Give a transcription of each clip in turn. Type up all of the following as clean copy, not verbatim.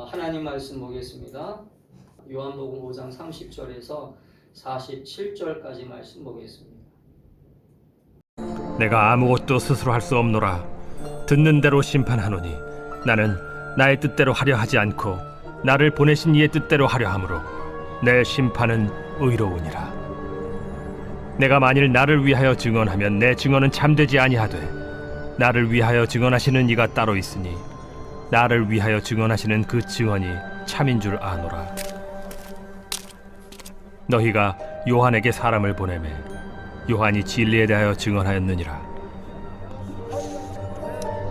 하나님 말씀 보겠습니다. 요한복음 5장 30절에서 47절까지 말씀 보겠습니다. 내가 아무것도 스스로 할 수 없노라. 듣는 대로 심판하노니 나는 나의 뜻대로 하려 하지 않고 나를 보내신 이의 뜻대로 하려 함으로 내 심판은 의로우니라. 내가 만일 나를 위하여 증언하면 내 증언은 참되지 아니하되 나를 위하여 증언하시는 이가 따로 있으니 나를 위하여 증언하시는 그 증언이 참인 줄 아노라. 너희가 요한에게 사람을 보내매 요한이 진리에 대하여 증언하였느니라.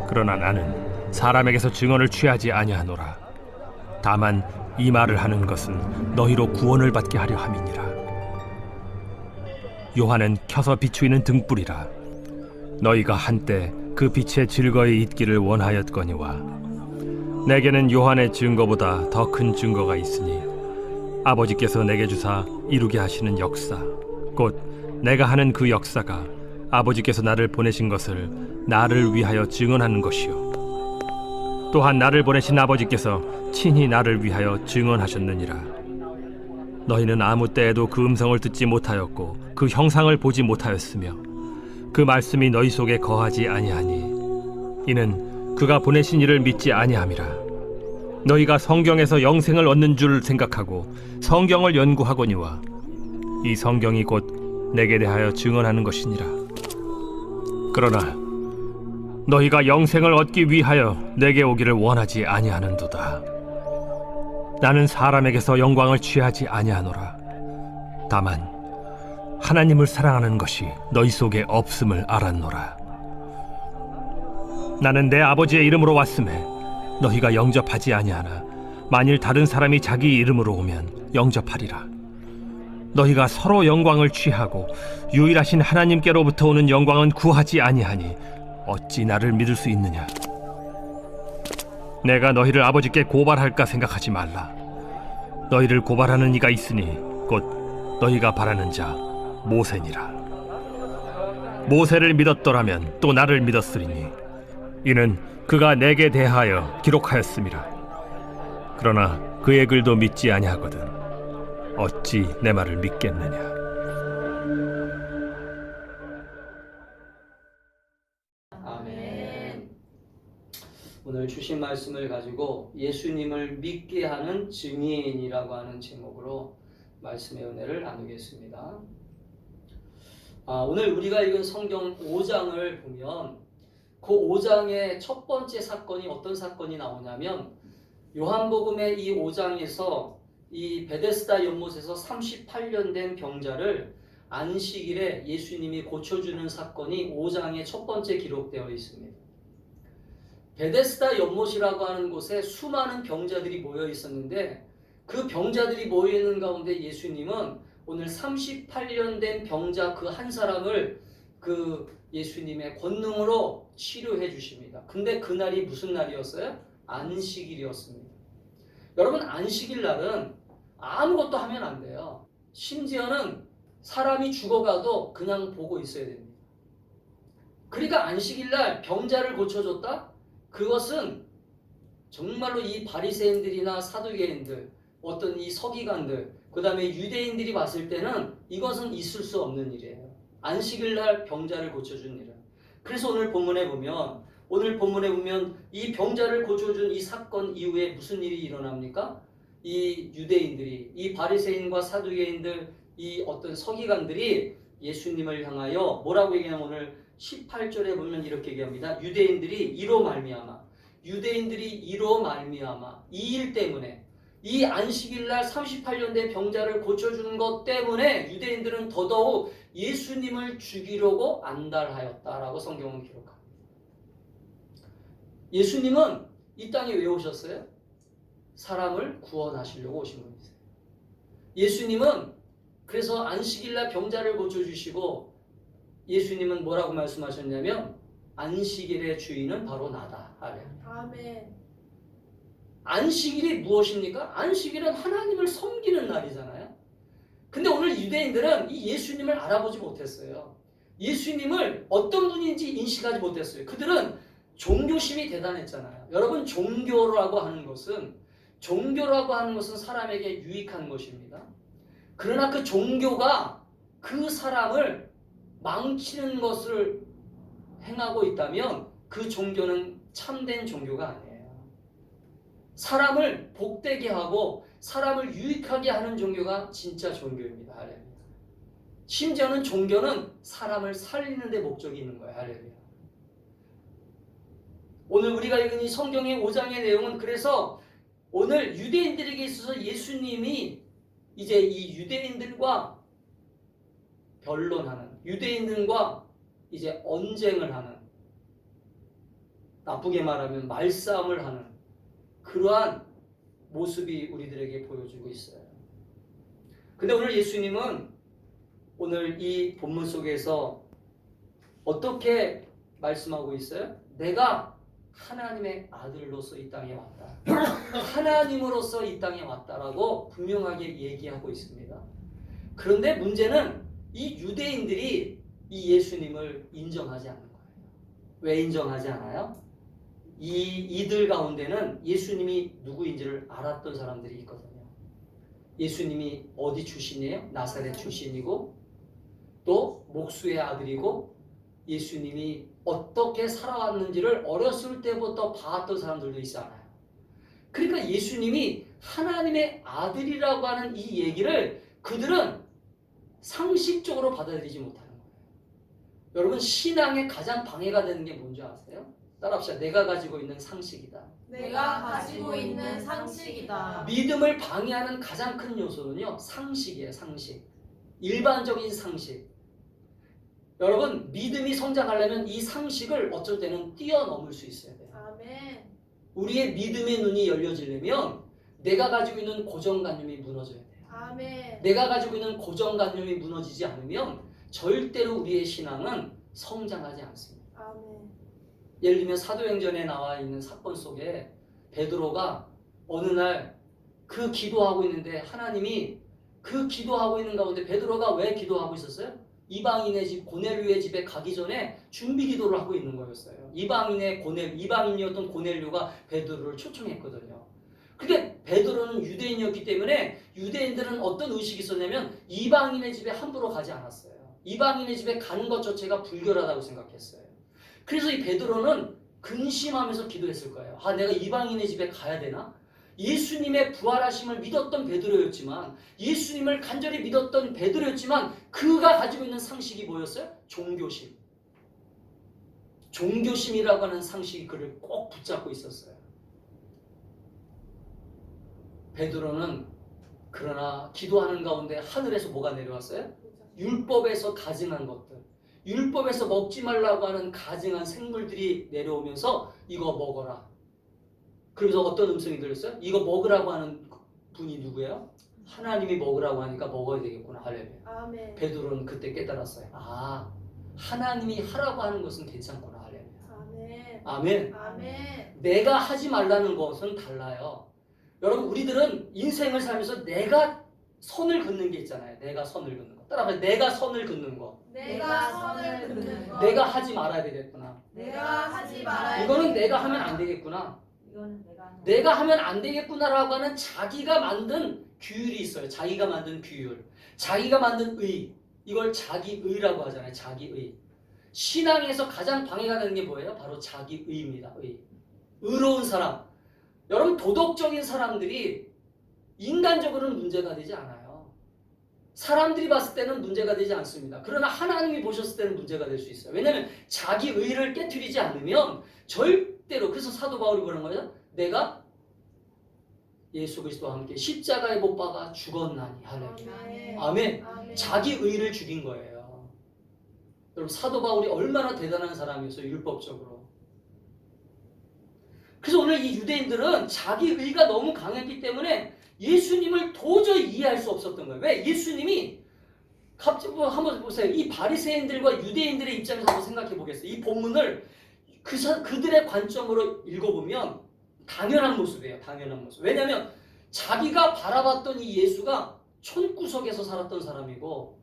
그러나 나는 사람에게서 증언을 취하지 아니하노라. 다만 이 말을 하는 것은 너희로 구원을 받게 하려 함이니라. 요한은 켜서 비추이는 등불이라. 너희가 한때 그 빛에 즐거이 있기를 원하였거니와 내게는 요한의 증거보다 더 큰 증거가 있으니 아버지께서 내게 주사 이루게 하시는 역사, 곧 내가 하는 그 역사가 아버지께서 나를 보내신 것을 나를 위하여 증언하는 것이요 또한 나를 보내신 아버지께서 친히 나를 위하여 증언하셨느니라. 너희는 아무 때에도 그 음성을 듣지 못하였고 그 형상을 보지 못하였으며 그 말씀이 너희 속에 거하지 아니하니 이는 그가 보내신 이를 믿지 아니함이라. 너희가 성경에서 영생을 얻는 줄 생각하고 성경을 연구하거니와 이 성경이 곧 내게 대하여 증언하는 것이니라. 그러나 너희가 영생을 얻기 위하여 내게 오기를 원하지 아니하는도다. 나는 사람에게서 영광을 취하지 아니하노라. 다만 하나님을 사랑하는 것이 너희 속에 없음을 알았노라. 나는 내 아버지의 이름으로 왔음에 너희가 영접하지 아니하나 만일 다른 사람이 자기 이름으로 오면 영접하리라. 너희가 서로 영광을 취하고 유일하신 하나님께로부터 오는 영광은 구하지 아니하니 어찌 나를 믿을 수 있느냐. 내가 너희를 아버지께 고발할까 생각하지 말라. 너희를 고발하는 이가 있으니 곧 너희가 바라는 자 모세니라. 모세를 믿었더라면 또 나를 믿었으리니 이는 그가 내게 대하여 기록하였음이라. 그러나 그의 글도 믿지 아니하거든 어찌 내 말을 믿겠느냐. 아멘. 오늘 주신 말씀을 가지고 예수님을 믿게 하는 증인이라고 하는 제목으로 말씀의 은혜를 나누겠습니다. 오늘 우리가 읽은 성경 5장을 보면 그 5장의 첫 번째 사건이 어떤 사건이 나오냐면 요한복음의 이 5장에서 이 베데스다 연못에서 38년 된 병자를 안식일에 예수님이 고쳐주는 사건이 5장의 첫 번째 기록되어 있습니다. 베데스다 연못이라고 하는 곳에 수많은 병자들이 모여 있었는데 그 병자들이 모여 있는 가운데 예수님은 오늘 38년 된 병자 그 한 사람을 그 예수님의 권능으로 치료해 주십니다. 근데 그날이 무슨 날이었어요? 안식일이었습니다. 여러분, 안식일 날은 아무것도 하면 안 돼요. 심지어는 사람이 죽어가도 그냥 보고 있어야 됩니다. 그러니까 안식일 날 병자를 고쳐줬다? 그것은 정말로 이 바리새인들이나 사두개인들, 어떤 이 서기관들, 그 다음에 유대인들이 봤을 때는 이것은 있을 수 없는 일이에요. 안식일 날 병자를 고쳐준 일은. 그래서 오늘 본문에 보면 이 병자를 고쳐준 이 사건 이후에 무슨 일이 일어납니까? 이 유대인들이, 이 바리새인과 사두개인들, 이 어떤 서기관들이 예수님을 향하여 뭐라고 얘기하냐면 오늘 18절에 보면 이렇게 얘기합니다. 유대인들이 이로 말미암아 이 일 때문에, 이 안식일 날 38년 된 병자를 고쳐주는 것 때문에 유대인들은 더더욱 예수님을 죽이려고 안달하였다라고 성경은 기록합니다. 예수님은 이 땅에 왜 오셨어요? 사람을 구원하시려고 오신 겁니다. 예수님은 그래서 안식일 날 병자를 고쳐주시고 예수님은 뭐라고 말씀하셨냐면 안식일의 주인은 바로 나다. 아멘. 안식일이 무엇입니까? 안식일은 하나님을 섬기는 날이잖아요. 근데 오늘 유대인들은 이 예수님을 알아보지 못했어요. 예수님을 어떤 분인지 인식하지 못했어요. 그들은 종교심이 대단했잖아요. 여러분, 종교라고 하는 것은 종교라고 하는 것은 사람에게 유익한 것입니다. 그러나 그 종교가 그 사람을 망치는 것을 행하고 있다면 그 종교는 참된 종교가 아니에요. 사람을 복되게 하고 사람을 유익하게 하는 종교가 진짜 종교입니다. 할렐루야. 심지어는 종교는 사람을 살리는 데 목적이 있는 거예요. 할렐루야. 오늘 우리가 읽은 이 성경의 5장의 내용은 그래서 오늘 유대인들에게 있어서 예수님이 이제 이 유대인들과 변론하는, 유대인들과 이제 언쟁을 하는, 나쁘게 말하면 말싸움을 하는 그러한 모습이 우리들에게 보여주고 있어요. 근데 오늘 예수님은 오늘 이 본문 속에서 어떻게 말씀하고 있어요? 내가 하나님의 아들로서 이 땅에 왔다. 하나님으로서 이 땅에 왔다라고 분명하게 얘기하고 있습니다. 그런데 문제는 이 유대인들이 이 예수님을 인정하지 않는 거예요. 왜 인정하지 않아요? 이들 가운데는 예수님이 누구인지를 알았던 사람들이 있거든요. 예수님이 어디 출신이에요? 나사렛 출신이고 또 목수의 아들이고 예수님이 어떻게 살아왔는지를 어렸을 때부터 봤던 사람들도 있잖아요. 그러니까 예수님이 하나님의 아들이라고 하는 이 얘기를 그들은 상식적으로 받아들이지 못하는 거예요. 여러분, 신앙에 가장 방해가 되는 게 뭔지 아세요? 따라합시다. 내가 가지고 있는 상식이다. 내가 가지고 있는 상식이다. 믿음을 방해하는 가장 큰 요소는요, 상식이에요. 상식. 일반적인 상식. 여러분, 믿음이 성장하려면 이 상식을 어쩔 때는 뛰어넘을 수 있어야 돼요. 아멘. 우리의 믿음의 눈이 열려지려면 내가 가지고 있는 고정관념이 무너져야 돼요. 아멘. 내가 가지고 있는 고정관념이 무너지지 않으면 절대로 우리의 신앙은 성장하지 않습니다. 아멘. 예를 들면 사도행전에 나와 있는 사건 속에 베드로가 어느 날 그 기도하고 있는데 하나님이 그 기도하고 있는 가운데 베드로가 왜 기도하고 있었어요? 이방인의 집 고넬료의 집에 가기 전에 준비 기도를 하고 있는 거였어요. 이방인이었던 고넬료가 베드로를 초청했거든요. 근데 베드로는 유대인이었기 때문에 유대인들은 어떤 의식이 있었냐면 이방인의 집에 함부로 가지 않았어요. 이방인의 집에 가는 것 자체가 불결하다고 생각했어요. 그래서 이 베드로는 근심하면서 기도했을 거예요. 아, 내가 이방인의 집에 가야 되나? 예수님의 부활하심을 믿었던 베드로였지만, 예수님을 간절히 믿었던 베드로였지만 그가 가지고 있는 상식이 뭐였어요? 종교심. 종교심이라고 하는 상식이 그를 꼭 붙잡고 있었어요. 베드로는 그러나 기도하는 가운데 하늘에서 뭐가 내려왔어요? 율법에서 가증한 것들, 율법에서 먹지 말라고 하는 가증한 생물들이 내려오면서 이거 먹어라. 그러면서 어떤 음성이 들렸어요? 이거 먹으라고 하는 분이 누구예요? 하나님이 먹으라고 하니까 먹어야 되겠구나. 할렐루야. 아멘. 베드로는 그때 깨달았어요. 아, 하나님이 하라고 하는 것은 괜찮구나. 할렐루야. 아멘. 아멘. 아멘. 내가 하지 말라는 것은 달라요. 여러분, 우리들은 인생을 살면서 내가 선을 긋는 게 있잖아요. 내가 선을 긋는 거. 따라서 내가 선을 긋는 거. 내가 선을 긋는 것. 내가 하지 말아야 되겠구나. 내가 하지 말아야 이거는 되겠구나. 내가 하면 안 되겠구나. 이거는 내가 하면 내가 하면 안 되겠구나라고 하는 자기가 만든 규율이 있어요. 자기가 만든 규율. 자기가 만든 의. 이걸 자기의라고 하잖아요. 자기의. 신앙에서 가장 방해가 되는 게 뭐예요? 바로 자기의입니다. 의. 의로운 사람. 여러분, 도덕적인 사람들이 인간적으로는 문제가 되지 않아요. 사람들이 봤을 때는 문제가 되지 않습니다. 그러나 하나님이 보셨을 때는 문제가 될 수 있어요. 왜냐하면 자기의를 깨트리지 않으면 절대로, 그래서 사도 바울이 뭐라는 거예요? 내가 예수 그리스도와 함께 십자가에 못 박아 죽었나니. 할렐루야. 아멘. 아멘. 아멘. 자기의를 죽인 거예요. 여러분, 사도 바울이 얼마나 대단한 사람이었어요. 율법적으로. 그래서 오늘 이 유대인들은 자기의가 너무 강했기 때문에 예수님을 도저히 이해할 수 없었던 거예요. 왜? 예수님이 갑자기 한번 보세요. 이 바리새인들과 유대인들의 입장에서 한번 생각해 보겠어요. 이 본문을 그들의 관점으로 읽어보면 당연한 모습이에요. 당연한 모습. 왜냐하면 자기가 바라봤던 이 예수가 촌구석에서 살았던 사람이고,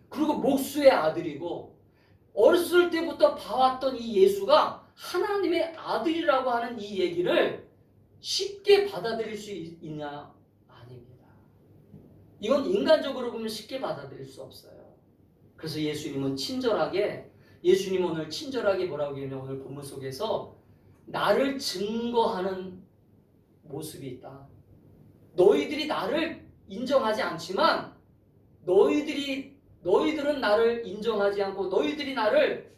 그리고 목수의 아들이고, 어렸을 때부터 봐왔던 이 예수가 하나님의 아들이라고 하는 이 얘기를 쉽게 받아들일 수 있냐? 아닙니다. 이건 인간적으로 보면 쉽게 받아들일 수 없어요. 그래서 예수님은 오늘 친절하게 뭐라고 얘기하냐, 오늘 본문 속에서 나를 증거하는 모습이 있다. 너희들이 나를 인정하지 않지만 너희들은 나를 인정하지 않고 너희들이 나를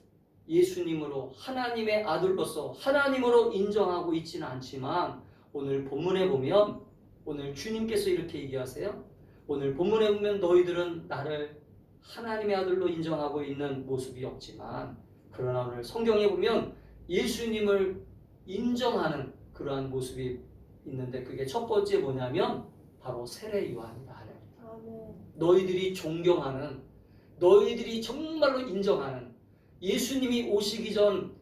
예수님으로 하나님의 아들로서 하나님으로 인정하고 있지는 않지만 오늘 본문에 보면 오늘 주님께서 이렇게 얘기하세요. 오늘 본문에 보면 너희들은 나를 하나님의 아들로 인정하고 있는 모습이 없지만 그러나 오늘 성경에 보면 예수님을 인정하는 그러한 모습이 있는데 그게 첫 번째 뭐냐면 바로 세례 요한이다. 너희들이 존경하는 너희들이 정말로 인정하는 예수님이 오시기 전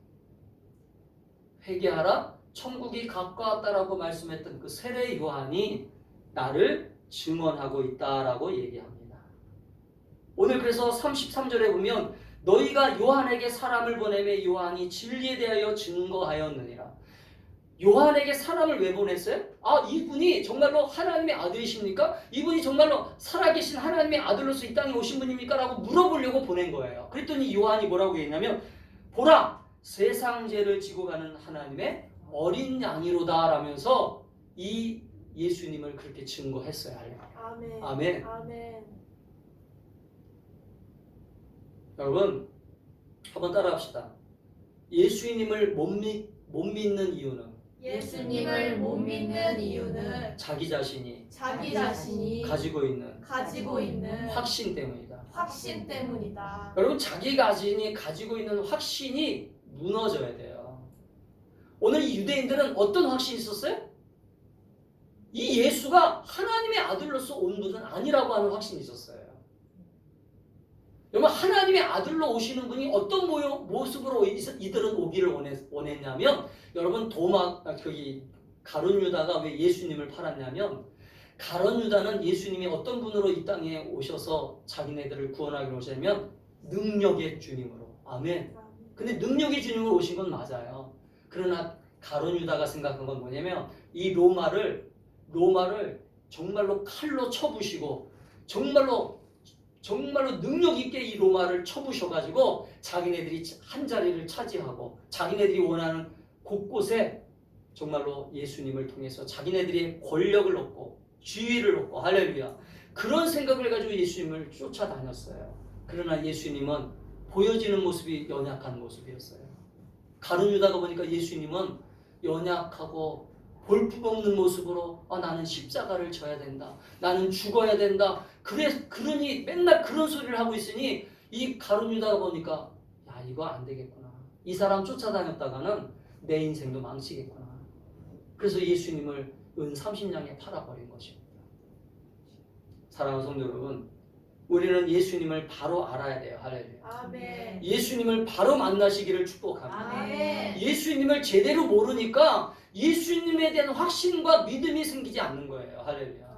회개하라 천국이 가까웠다라고 말씀했던 그 세례 요한이 나를 증언하고 있다라고 얘기합니다. 오늘 그래서 33절에 보면 너희가 요한에게 사람을 보내매 요한이 진리에 대하여 증거하였느니라. 요한에게 사람을 왜 보냈어요? 이분이 정말로 하나님의 아들이십니까? 이분이 정말로 살아계신 하나님의 아들로서 이 땅에 오신 분입니까? 라고 물어보려고 보낸 거예요. 그랬더니 요한이 뭐라고 했냐면 보라 세상 죄를 지고 가는 하나님의 어린 양이로다 라면서 이 예수님을 그렇게 증거했어요. 아멘. 아멘. 아멘. 여러분 한번 따라합시다. 예수님을 못 믿는 이유는 예수님을 못 믿는 이유는 자기 자신이 가지고 있는 확신 때문이다. 확신 때문이다. 여러분 자기 자신이 가지고 있는 확신이 무너져야 돼요. 오늘 이 유대인들은 어떤 확신이 있었어요? 이 예수가 하나님의 아들로서 온 분은 아니라고 하는 확신이 있었어요. 여러분 하나님의 아들로 오시는 분이 어떤 모습으로 이들은 오기를 원했냐면 여러분 가룟 유다가 왜 예수님을 팔았냐면 가룟 유다는 예수님이 어떤 분으로 이 땅에 오셔서 자기네들을 구원하기로 오셨냐면 능력의 주님으로. 아멘. 근데 능력의 주님으로 오신 건 맞아요. 그러나 가룟 유다가 생각한 건 뭐냐면 이 로마를 정말로 칼로 쳐부시고 정말로 능력 있게 이 로마를 쳐부셔가지고 자기네들이 한 자리를 차지하고 자기네들이 원하는 곳곳에 정말로 예수님을 통해서 자기네들이 권력을 얻고 지위를 얻고 할렐루야 그런 생각을 가지고 예수님을 쫓아다녔어요. 그러나 예수님은 보여지는 모습이 연약한 모습이었어요. 가룟 유다가 보니까 예수님은 연약하고 볼품없는 모습으로 나는 십자가를 져야 된다. 나는 죽어야 된다. 그러니 맨날 그런 소리를 하고 있으니 이 가룟 유다가 보니까 이거 안 되겠구나. 이 사람 쫓아다녔다가는 내 인생도 망치겠구나. 그래서 예수님을 은 30냥에 팔아버린 것입니다. 사랑하는 성도 여러분, 우리는 예수님을 바로 알아야 돼요. 할렐루야. 아멘. 예수님을 바로 만나시기를 축복합니다. 아멘. 예수님을 제대로 모르니까 예수님에 대한 확신과 믿음이 생기지 않는 거예요. 할렐루야.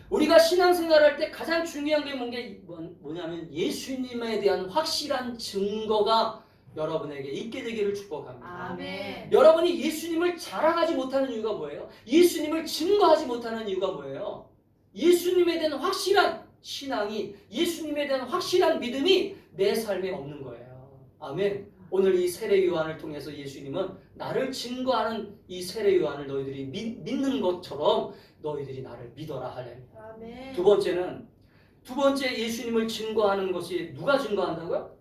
우리가 신앙생활할 때 가장 중요한 게 뭐냐면 예수님에 대한 확실한 증거가 여러분에게 있게 되기를 축복합니다. 아멘. 여러분이 예수님을 자랑하지 못하는 이유가 뭐예요? 예수님을 증거하지 못하는 이유가 뭐예요? 예수님에 대한 확실한 신앙이 예수님에 대한 확실한 믿음이 내 삶에 없는 거예요. 아멘. 오늘 이 세례 요한을 통해서 예수님은 나를 증거하는 이 세례 요한을 너희들이 믿는 것처럼 너희들이 나를 믿어라 할렐루야. 아멘. 두 번째 예수님을 증거하는 것이 누가 증거한다고요?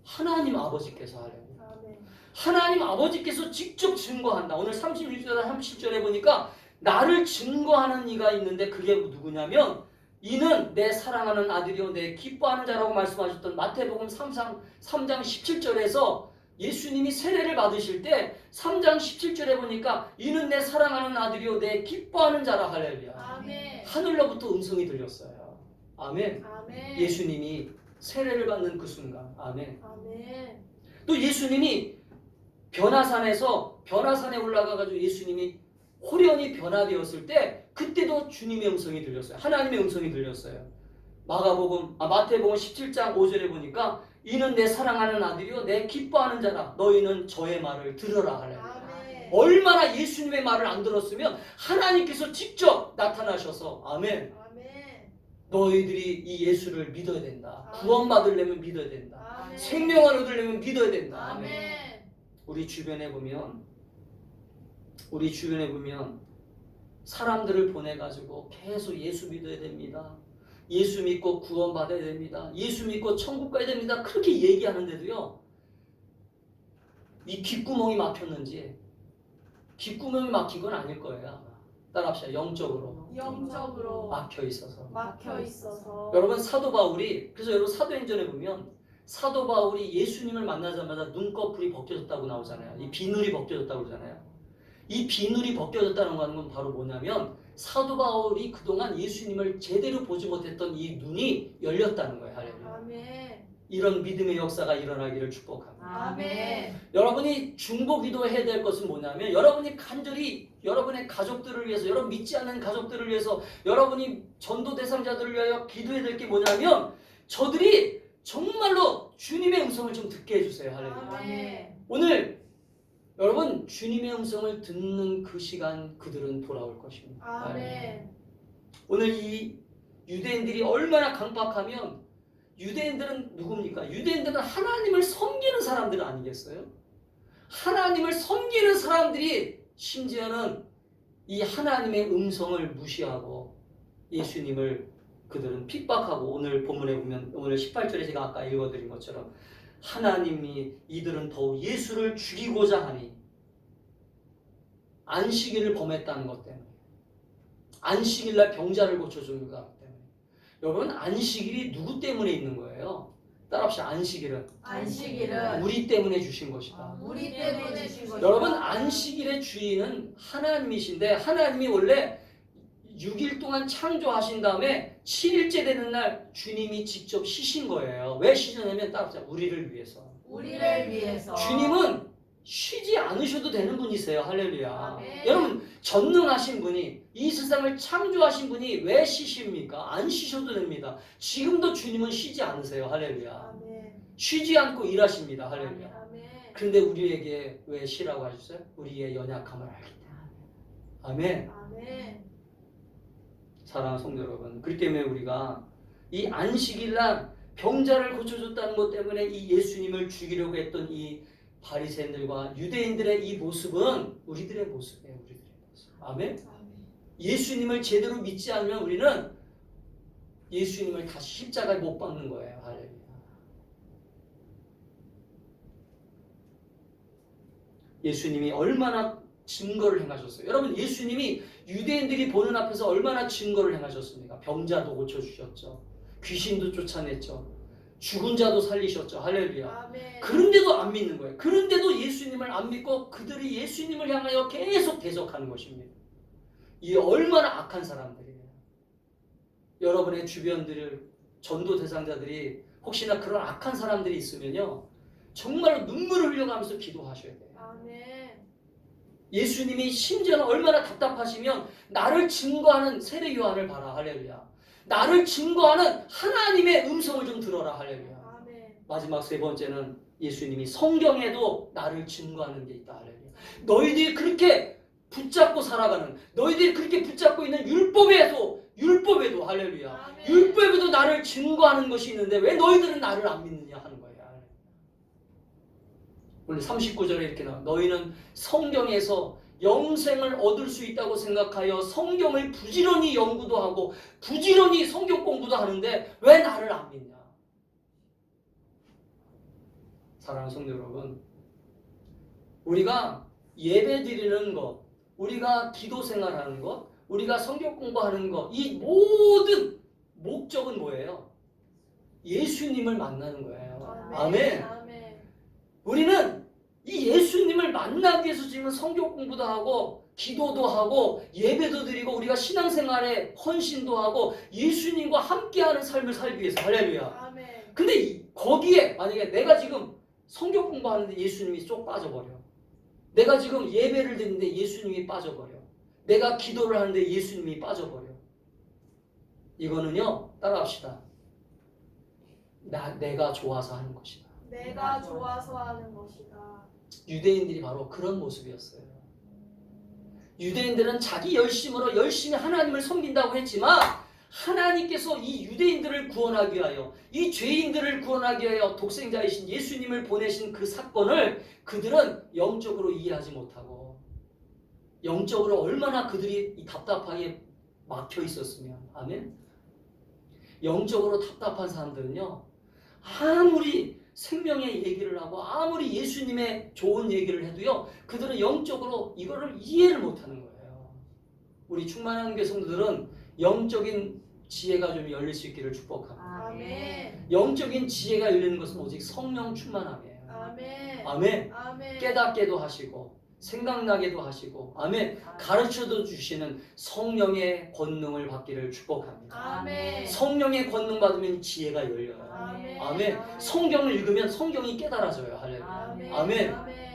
하나님 아버지께서 할렐루야. 아멘. 하나님 아버지께서 직접 증거한다. 오늘 36절 37절에 보니까 나를 증거하는 이가 있는데 그게 누구냐면 이는 내 사랑하는 아들이요 내 기뻐하는 자라고 말씀하셨던 마태복음 3장 17절에서 예수님이 세례를 받으실 때 3장 17절에 보니까 이는 내 사랑하는 아들이요 내 기뻐하는 자라 할렐루야. 아멘. 하늘로부터 음성이 들렸어요. 아멘. 아멘. 예수님이 세례를 받는 그 순간. 아멘. 아멘. 또 예수님이 변화산에 올라가가지고 예수님이 호련히 변화되었을 때 그때도 주님의 음성이 들렸어요. 하나님의 음성이 들렸어요. 마태복음 17장 5절에 보니까 이는 내 사랑하는 아들이요 내 기뻐하는 자라 너희는 저의 말을 들으라 하래. 아멘. 얼마나 예수님의 말을 안 들었으면 하나님께서 직접 나타나셔서 아멘. 아멘. 너희들이 이 예수를 믿어야 된다. 아멘. 구원받으려면 믿어야 된다. 아멘. 생명을 얻으려면 믿어야 된다. 아멘. 아멘. 우리 주변에 보면 사람들을 보내가지고 계속 예수 믿어야 됩니다. 예수 믿고 구원받아야 됩니다. 예수 믿고 천국 가야 됩니다. 그렇게 얘기하는데도요. 이 귓구멍이 막혔는지 귓구멍이 막힌 건 아닐 거예요. 아마. 따라합시다. 영적으로 막혀 있어서. 막혀 있어서. 여러분 사도 바울이 그래서 여러분 사도행전에 보면 사도 바울이 예수님을 만나자마자 눈꺼풀이 벗겨졌다고 나오잖아요. 이 비늘이 벗겨졌다고 그러잖아요. 이 비늘이 벗겨졌다는 건 바로 뭐냐면 사도 바울이 그동안 예수님을 제대로 보지 못했던 이 눈이 열렸다는 거예요. 할렐루야. 아멘. 이런 믿음의 역사가 일어나기를 축복합니다. 아멘. 여러분이 중보 기도해야 될 것은 뭐냐면 여러분이 간절히 여러분의 가족들을 위해서 여러분 믿지 않는 가족들을 위해서 여러분이 전도 대상자들을 위하여 기도해야 될 게 뭐냐면 저들이 정말로 주님의 음성을 좀 듣게 해주세요. 할렐루야. 아멘. 오늘 여러분 주님의 음성을 듣는 그 시간 그들은 돌아올 것입니다. 아멘. 오늘 이 유대인들이 얼마나 강박하면 유대인들은 누굽니까? 유대인들은 하나님을 섬기는 사람들 아니겠어요? 하나님을 섬기는 사람들이 심지어는 이 하나님의 음성을 무시하고 예수님을 그들은 핍박하고 오늘 본문에 보면 오늘 18절에 제가 아까 읽어드린 것처럼 하나님이 이들은 더욱 예수를 죽이고자 하니 안식일을 범했다는 것 때문에 안식일날 병자를 고쳐주는 것 때문에 여러분 안식일이 누구 때문에 있는 거예요? 따라합시다. 안식일은 우리 때문에 주신 것이다. 우리 때문에 주신 것이다. 여러분 안식일의 주인은 하나님이신데 하나님이 원래 6일 동안 창조하신 다음에 7일째 되는 날 주님이 직접 쉬신 거예요. 왜 쉬셨냐면 따라합시다. 우리를 위해서. 우리를 위해서. 주님은 쉬지 않으셔도 되는 분이세요. 할렐루야. 아멘. 여러분 전능하신 분이 이 세상을 창조하신 분이 왜 쉬십니까? 안 쉬셔도 됩니다. 지금도 주님은 쉬지 않으세요. 할렐루야. 아멘. 쉬지 않고 일하십니다. 할렐루야. 아멘. 그런데 우리에게 왜 쉬라고 하셨어요? 우리의 연약함을 알기 때문에. 아멘. 아멘. 사랑하는 성도 여러분, 그렇기 때문에 우리가 이 안식일날 병자를 고쳐줬다는 것 때문에 이 예수님을 죽이려고 했던 이 바리새인들과 유대인들의 이 모습은 우리들의 모습이에요. 우리들의 모습. 아멘. 예수님을 제대로 믿지 않으면 우리는 예수님을 다시 십자가에 못 박는 거예요. 할렐루야. 예수님이 얼마나 증거를 행하셨어요. 여러분 예수님이 유대인들이 보는 앞에서 얼마나 증거를 행하셨습니까? 병자도 고쳐주셨죠. 귀신도 쫓아냈죠. 죽은 자도 살리셨죠. 할렐루야. 아멘. 그런데도 안 믿는 거예요. 그런데도 예수님을 안 믿고 그들이 예수님을 향하여 계속 대적하는 것입니다. 이 얼마나 악한 사람들이에요. 여러분의 주변들 전도 대상자들이 혹시나 그런 악한 사람들이 있으면요. 정말로 눈물을 흘려가면서 기도하셔야 돼요. 아멘. 예수님이 심지어는 얼마나 답답하시면 나를 증거하는 세례 요한을 봐라. 할렐루야. 나를 증거하는 하나님의 음성을 좀 들어라. 할렐루야. 아멘. 마지막 세 번째는 예수님이 성경에도 나를 증거하는 게 있다. 할렐루야. 너희들이 그렇게 붙잡고 살아가는 너희들이 그렇게 붙잡고 있는 율법에도 할렐루야. 아멘. 율법에도 나를 증거하는 것이 있는데 왜 너희들은 나를 안 믿느냐 하는 거야. 오늘 39절에 이렇게 나와. 너희는 성경에서 영생을 얻을 수 있다고 생각하여 성경을 부지런히 연구도 하고 부지런히 성경 공부도 하는데 왜 나를 안 믿냐? 사랑하는 성도 여러분, 우리가 예배 드리는 것, 우리가 기도 생활하는 것, 우리가 성경 공부하는 것, 이 모든 목적은 뭐예요? 예수님을 만나는 거예요. 아멘. 아멘. 우리는 이 예수님을 만나기 위해서 지금 성경 공부도 하고 기도도 하고 예배도 드리고 우리가 신앙생활에 헌신도 하고 예수님과 함께하는 삶을 살기 위해서. 할렐루야. 아멘. 근데 거기에 만약에 내가 지금 성경 공부하는데 예수님이 쏙 빠져버려. 내가 지금 예배를 드리는데 예수님이 빠져버려. 내가 기도를 하는데 예수님이 빠져버려. 이거는요, 따라합시다. 내가 좋아서 하는 것이다. 내가 좋아서 하는 것이다. 유대인들이 바로 그런 모습이었어요. 유대인들은 자기 열심으로 열심히 하나님을 섬긴다고 했지만 하나님께서 이 유대인들을 구원하기 위하여 이 죄인들을 구원하기 위하여 독생자이신 예수님을 보내신 그 사건을 그들은 영적으로 이해하지 못하고 영적으로 얼마나 그들이 이 답답하게 막혀 있었으면 아멘. 영적으로 답답한 사람들은요 아무리 생명의 얘기를 하고 아무리 예수님의 좋은 얘기를 해도요 그들은 영적으로 이거를 이해를 못하는 거예요. 우리 충만한 교성들은 영적인 지혜가 좀 열릴 수 있기를 축복합니다. 아멘. 영적인 지혜가 열리는 것은 오직 성령 충만함이에요. 아멘. 아멘. 아멘. 깨닫게도 하시고 생각나게도 하시고 아멘. 가르쳐도 주시는 성령의 권능을 받기를 축복합니다. 아멘. 성령의 권능 받으면 지혜가 열려요. 아멘. 아멘. 성경을 읽으면 성경이 깨달아져요. 할렐루야. 아멘. 아멘. 아멘.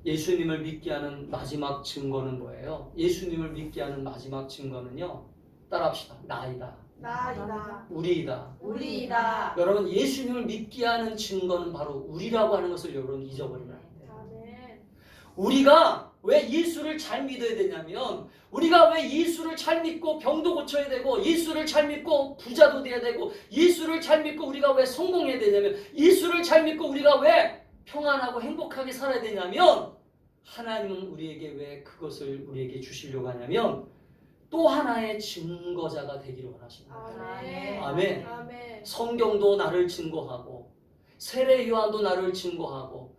예수님을 믿게 하는 마지막 증거는 뭐예요? 예수님을 믿게 하는 마지막 증거는요. 따라합시다. 나이다. 나이다. 우리이다. 우리이다. 여러분 예수님을 믿게 하는 증거는 바로 우리라고 하는 것을 여러분 잊어버리면 안 돼요. 아멘. 우리가 왜 예수를 잘 믿어야 되냐면 우리가 왜 예수를 잘 믿고 병도 고쳐야 되고 예수를 잘 믿고 부자도 돼야 되고 예수를 잘 믿고 우리가 왜 성공해야 되냐면 예수를 잘 믿고 우리가 왜 평안하고 행복하게 살아야 되냐면 하나님은 우리에게 왜 그것을 우리에게 주시려고 하냐면 또 하나의 증거자가 되기를 원하십니다. 아멘. 아멘. 아멘. 성경도 나를 증거하고 세례 요한도 나를 증거하고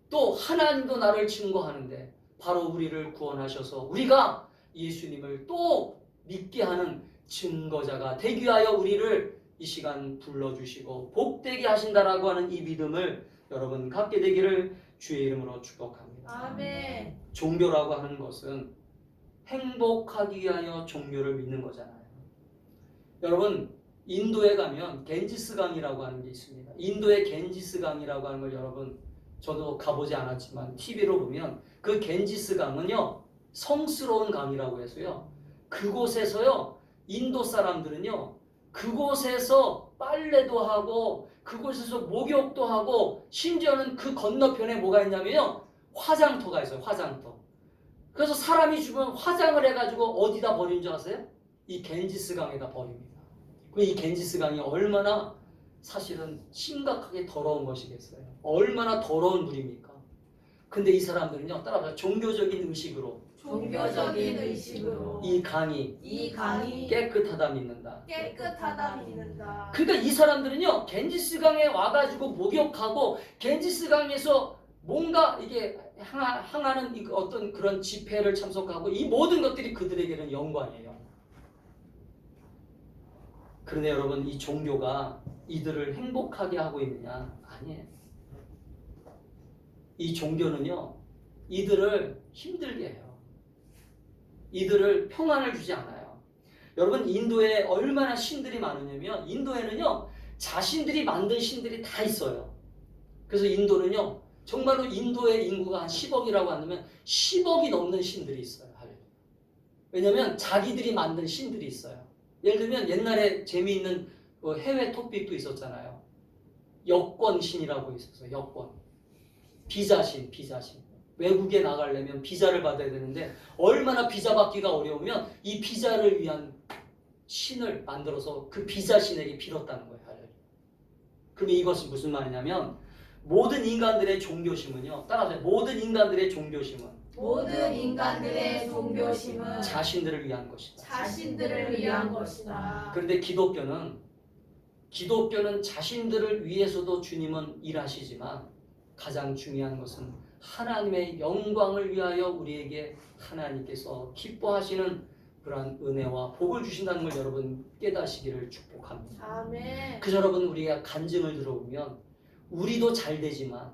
또 하나님도 나를 증거하는데 바로 우리를 구원하셔서 우리가 예수님을 또 믿게 하는 증거자가 되기 위하여 우리를 이 시간 불러주시고 복되게 하신다라고 하는 이 믿음을 여러분 갖게 되기를 주의 이름으로 축복합니다. 아멘. 종교라고 하는 것은 행복하기 위하여 종교를 믿는 거잖아요. 여러분 인도에 가면 겐지스 강이라고 하는 게 있습니다. 인도의 겐지스 강이라고 하는 걸 여러분 저도 가보지 않았지만 TV로 보면 그 겐지스 강은요 성스러운 강이라고 해서요 그곳에서요 인도 사람들은요 그곳에서 빨래도 하고 그곳에서 목욕도 하고 심지어는 그 건너편에 뭐가 있냐면요 화장터가 있어요. 화장터. 그래서 사람이 죽으면 화장을 해가지고 어디다 버리는 줄 아세요? 이 겐지스 강에다 버립니다. 이 겐지스 강이 얼마나 사실은 심각하게 더러운 것이겠어요. 얼마나 더러운 물입니까? 근데 이 사람들은요 따라서 종교적인 의식으로 종교적인 의식으로 이 강이 이 강이 깨끗하다 믿는다. 깨끗하다 믿는다. 그러니까 이 사람들은요 겐지스 강에 와가지고 목욕하고 겐지스 강에서 뭔가 이게 향하는 어떤 그런 집회를 참석하고 이 모든 것들이 그들에게는 영광이에요. 그런데 여러분 이 종교가 이들을 행복하게 하고 있느냐? 아니에요. 이 종교는요 이들을 힘들게 해요. 이들을 평안을 주지 않아요. 여러분 인도에 얼마나 신들이 많으냐면 인도에는요 자신들이 만든 신들이 다 있어요. 그래서 인도는요 정말로 인도의 인구가 한 10억이라고 한다면 10억이 넘는 신들이 있어요. 왜냐하면 자기들이 만든 신들이 있어요. 예를 들면 옛날에 재미있는 해외 토픽도 있었잖아요. 여권신이라고 있었어요. 여권. 비자신. 외국에 나가려면 비자를 받아야 되는데 얼마나 비자 받기가 어려우면 이 비자를 위한 신을 만들어서 그 비자신에게 빌었다는 거예요. 그럼 이것이 무슨 말이냐면 모든 인간들의 종교심은요. 따라하세요. 모든 인간들의 종교심은 모든 인간들의 종교심은 자신들을 위한 것이다. 자신들을 위한 것이다. 그런데 기독교는 자신들을 위해서도 주님은 일하시지만 가장 중요한 것은 하나님의 영광을 위하여 우리에게 하나님께서 기뻐하시는 그러한 은혜와 복을 주신다는 걸 여러분 깨닫시기를 축복합니다. 아멘. 그래서 여러분 우리가 간증을 들어보면 우리도 잘 되지만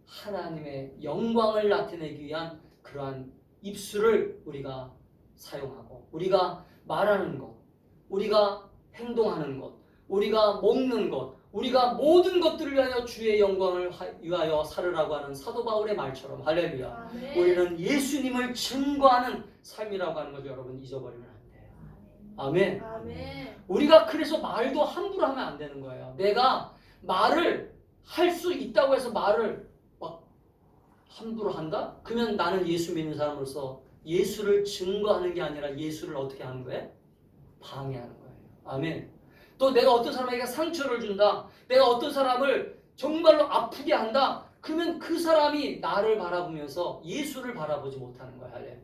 하나님의 영광을 나타내기 위한 그러한 입술을 우리가 사용하고 우리가 말하는 것, 우리가 행동하는 것, 우리가 먹는 것, 우리가 모든 것들을 위하여 주의 영광을 위하여 살으라고 하는 사도 바울의 말처럼 할렐루야. 아멘. 우리는 예수님을 증거하는 삶이라고 하는 것을 여러분 잊어버리면 안 돼요. 아멘. 아멘. 우리가 그래서 말도 함부로 하면 안 되는 거예요. 내가 말을 할 수 있다고 해서 말을 막 함부로 한다? 그러면 나는 예수 믿는 사람으로서 예수를 증거하는 게 아니라 예수를 어떻게 하는 거예요? 방해하는 거예요. 아멘. 또 내가 어떤 사람에게 상처를 준다. 내가 어떤 사람을 정말로 아프게 한다. 그러면 그 사람이 나를 바라보면서 예수를 바라보지 못하는 거야. 할렐루야.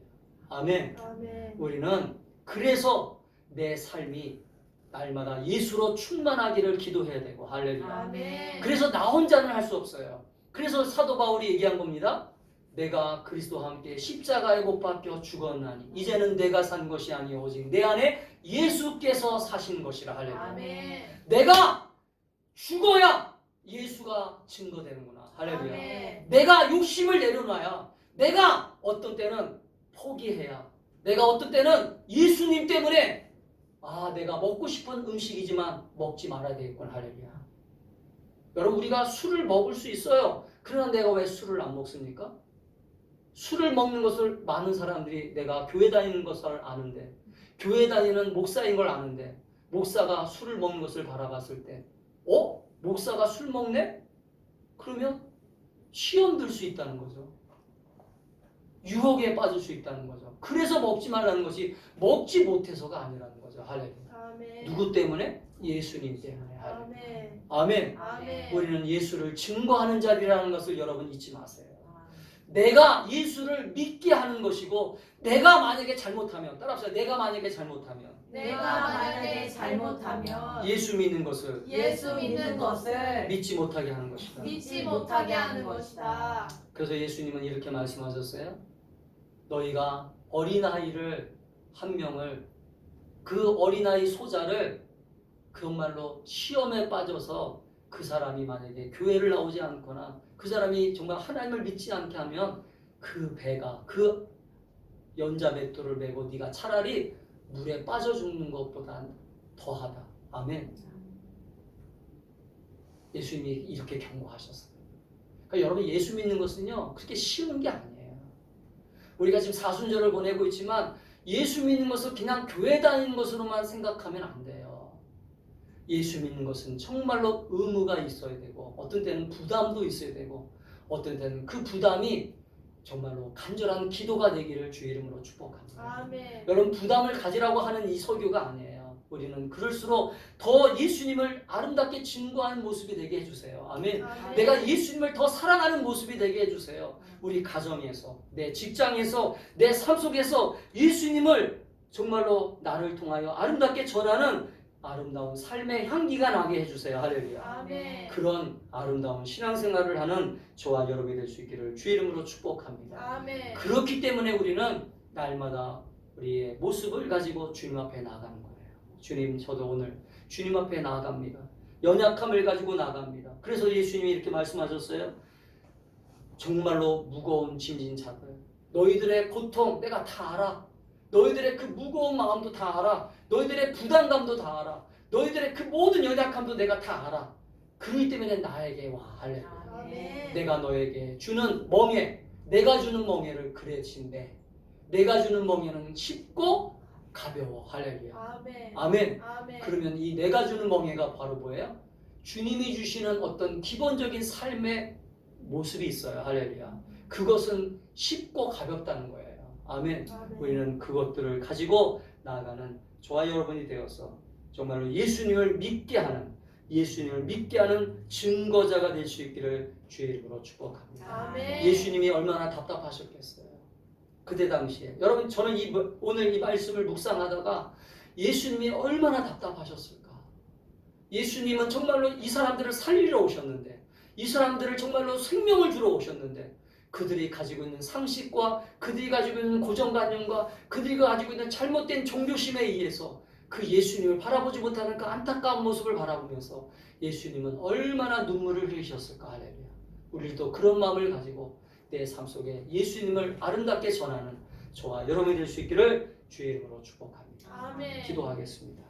아멘. 아멘. 우리는 그래서 내 삶이 날마다 예수로 충만하기를 기도해야 되고. 할렐루야. 아멘. 그래서 나 혼자는 할 수 없어요. 그래서 사도 바울이 얘기한 겁니다. 내가 그리스도와 함께 십자가에 못 박혀 죽었나니 이제는 내가 산 것이 아니오 오직 내 안에 예수께서 사신 것이라. 할렐루야. 아멘. 내가 죽어야 예수가 증거되는구나. 할렐루야. 아멘. 내가 욕심을 내려놔야, 내가 어떤 때는 포기해야, 내가 어떤 때는 예수님 때문에 내가 먹고 싶은 음식이지만 먹지 말아야 되겠구나. 할렐루야. 여러분, 우리가 술을 먹을 수 있어요. 그러나 내가 왜 술을 안 먹습니까? 술을 먹는 것을 많은 사람들이 내가 교회 다니는 것을 아는데, 교회 다니는 목사인 걸 아는데, 목사가 술을 먹는 것을 바라봤을 때 목사가 술 먹네? 그러면 시험 들 수 있다는 거죠. 유혹에 빠질 수 있다는 거죠. 그래서 먹지 말라는 것이 먹지 못해서가 아니라는 거죠. 할렐루야. 아멘. 누구 때문에? 예수님 때문에. 할렐루야. 아멘. 아멘. 아멘. 우리는 예수를 증거하는 자리라는 것을 여러분 잊지 마세요. 내가 예수를 믿게 하는 것이고, 내가 만약에 잘못하면, 따라합시다. 내가 만약에 잘못하면 내가 만약에 잘못하면 예수 믿는 것을 예수 믿는 것을 믿지 못하게 하는 것이다. 믿지 못하게 하는 것이다. 그래서 예수님은 이렇게 말씀하셨어요. 너희가 어린아이를 한 명을, 그 어린아이 소자를 그말로 시험에 빠져서 그 사람이 만약에 교회를 나오지 않거나 그 사람이 정말 하나님을 믿지 않게 하면 그 배가, 그 연자맷돌을 메고 네가 차라리 물에 빠져 죽는 것보다 더하다. 아멘. 예수님이 이렇게 경고하셨어요. 그러니까 여러분, 예수 믿는 것은요 그렇게 쉬운 게 아니에요. 우리가 지금 사순절을 보내고 있지만 예수 믿는 것을 그냥 교회 다니는 것으로만 생각하면 안 돼요. 예수 믿는 것은 정말로 의무가 있어야 되고, 어떤 때는 부담도 있어야 되고, 어떤 때는 그 부담이 정말로 간절한 기도가 되기를 주의 이름으로 축복합니다. 아멘. 여러분, 부담을 가지라고 하는 이 설교가 아니에요. 우리는 그럴수록 더 예수님을 아름답게 증거하는 모습이 되게 해주세요. 아멘. 아멘. 내가 예수님을 더 사랑하는 모습이 되게 해주세요. 우리 가정에서, 내 직장에서, 내 삶 속에서 예수님을 정말로 나를 통하여 아름답게 전하는 아름다운 삶의 향기가 나게 해주세요. 할렐루야. 아멘. 그런 아름다운 신앙생활을 하는 저와 여러분이 될 수 있기를 주의 이름으로 축복합니다. 아멘. 그렇기 때문에 우리는 날마다 우리의 모습을 가지고 주님 앞에 나아가는 거예요. 주님, 저도 오늘 주님 앞에 나아갑니다. 연약함을 가지고 나아갑니다. 그래서 예수님이 이렇게 말씀하셨어요. 정말로 무거운 짐진 자들, 너희들의 고통 내가 다 알아. 너희들의 그 무거운 마음도 다 알아. 너희들의 부담감도 다 알아. 너희들의 그 모든 연약함도 내가 다 알아. 그렇기 때문에 나에게 와. 할렐루야. 아멘. 내가 너에게 주는 멍에, 내가 주는 멍에를 그래 진대. 내가 주는 멍에는 쉽고 가벼워. 할렐루야. 아멘. 아멘. 아멘. 그러면 이 내가 주는 멍에가 바로 뭐예요? 주님이 주시는 어떤 기본적인 삶의 모습이 있어요. 할렐루야. 그것은 쉽고 가볍다는 거예요. 아멘. 아멘. 우리는 그것들을 가지고 나아가는 저와 여러분이 되어서 정말로 예수님을 믿게 하는, 예수님을 믿게 하는 증거자가 될 수 있기를 주의 이름으로 축복합니다. 아멘. 예수님이 얼마나 답답하셨겠어요. 그때 당시에. 여러분, 저는 오늘 이 말씀을 묵상하다가 예수님이 얼마나 답답하셨을까. 예수님은 정말로 이 사람들을 살리러 오셨는데, 이 사람들을 정말로 생명을 주러 오셨는데, 그들이 가지고 있는 상식과 그들이 가지고 있는 고정관념과 그들이 가지고 있는 잘못된 종교심에 의해서 그 예수님을 바라보지 못하는 그 안타까운 모습을 바라보면서 예수님은 얼마나 눈물을 흘리셨을까. 할렐루야. 우리도 그런 마음을 가지고 내 삶 속에 예수님을 아름답게 전하는 저와 여러분이 될 수 있기를 주의 이름으로 축복합니다. 아멘. 기도하겠습니다.